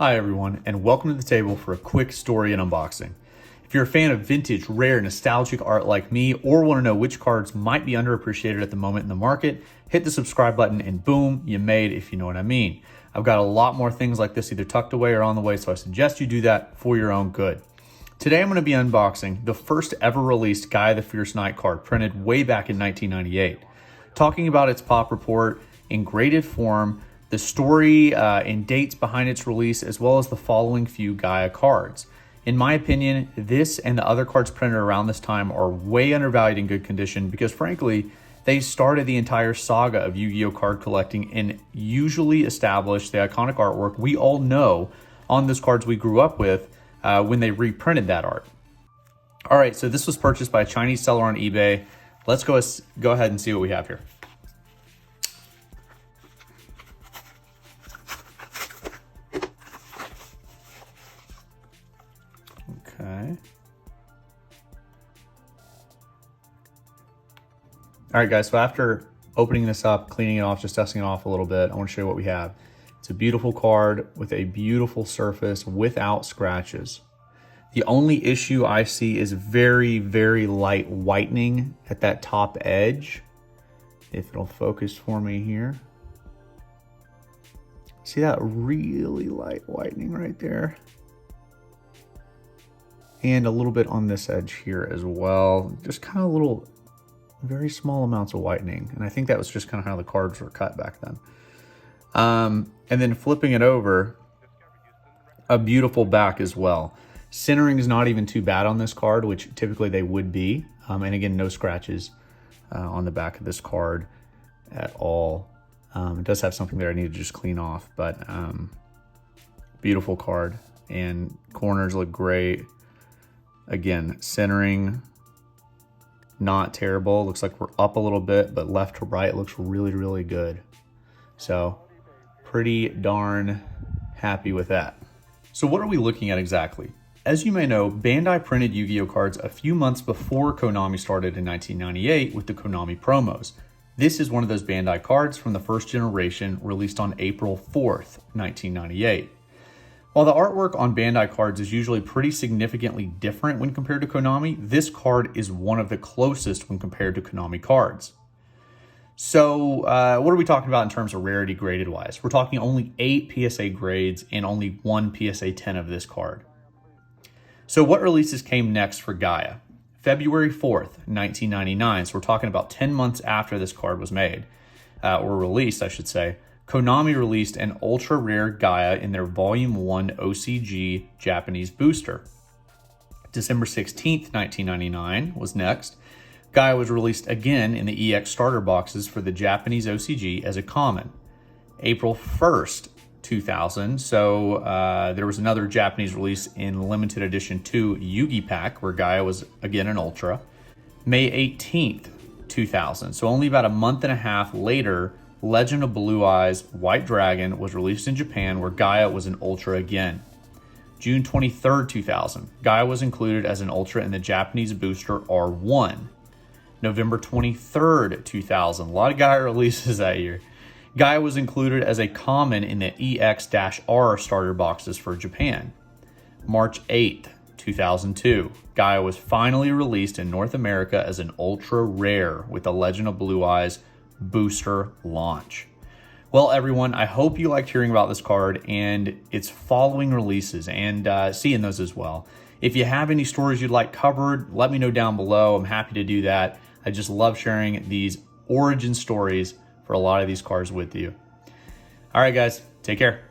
Hi everyone, and welcome to the table for a quick story and unboxing. If you're a fan of vintage, rare, nostalgic art like me, or want to know which cards might be underappreciated at the moment in the market, hit the subscribe button and boom, you made, if you know what I mean. I've got a lot more things like this either tucked away or on the way, so I suggest you do that for your own good. Today I'm going to be unboxing the first ever released Gaia the Fierce Knight card, printed way back in 1998. Talking about its pop report in graded form, the story and dates behind its release, as well as the following few Gaia cards. In my opinion, this and the other cards printed around this time are way undervalued in good condition because frankly, they started the entire saga of Yu-Gi-Oh card collecting and usually established the iconic artwork we all know on those cards we grew up with when they reprinted that art. All right, so this was purchased by a Chinese seller on eBay. Let's go ahead and see what we have here. Okay. All right, guys, so after opening this up, cleaning it off, just dusting it off a little bit, I want to show you what we have. It's a beautiful card with a beautiful surface without scratches. The only issue I see is very, very light whitening at that top edge. If it'll focus for me here. See that really light whitening right there? And a little bit on this edge here as well. Just kind of little, very small amounts of whitening. And I think that was just kind of how the cards were cut back then. And then flipping it over, a beautiful back as well. Centering is not even too bad on this card, which typically they would be. And again, no scratches on the back of this card at all. It does have something there I need to just clean off, but beautiful card. And corners look great. Again, centering, not terrible. Looks like we're up a little bit, but left to right looks really, really good. So pretty darn happy with that. So what are we looking at exactly? As you may know, Bandai printed Yu-Gi-Oh cards a few months before Konami started in 1998 with the Konami promos. This is one of those Bandai cards from the first generation, released on April 4th, 1998. While the artwork on Bandai cards is usually pretty significantly different when compared to Konami, this card is one of the closest when compared to Konami cards. So what are we talking about in terms of rarity graded wise? We're talking only 8 PSA grades and only 1 PSA 10 of this card. So what releases came next for Gaia? February 4th, 1999. So we're talking about 10 months after this card was made, or released, I should say. Konami released an ultra rare Gaia in their Volume 1 OCG Japanese booster. December 16th, 1999 was next. Gaia was released again in the EX starter boxes for the Japanese OCG as a common. April 1st, 2000, so there was another Japanese release in limited edition 2 Yugi Pack where Gaia was again an ultra. May 18th, 2000, so only about a month and a half later, Legend of Blue Eyes White Dragon was released in Japan where Gaia was an ultra again. June 23rd, 2000, Gaia was included as an ultra in the Japanese booster R1. November 23rd, 2000, a lot of Gaia releases that year. Gaia was included as a common in the EX-R starter boxes for Japan. March 8th, 2002, Gaia was finally released in North America as an ultra rare with the Legend of Blue Eyes booster launch. Well, everyone, I hope you liked hearing about this card and its following releases and seeing those as well. If you have any stories you'd like covered, let me know down below. I'm happy to do that. I just love sharing these origin stories for a lot of these cards with you. All right, guys, take care.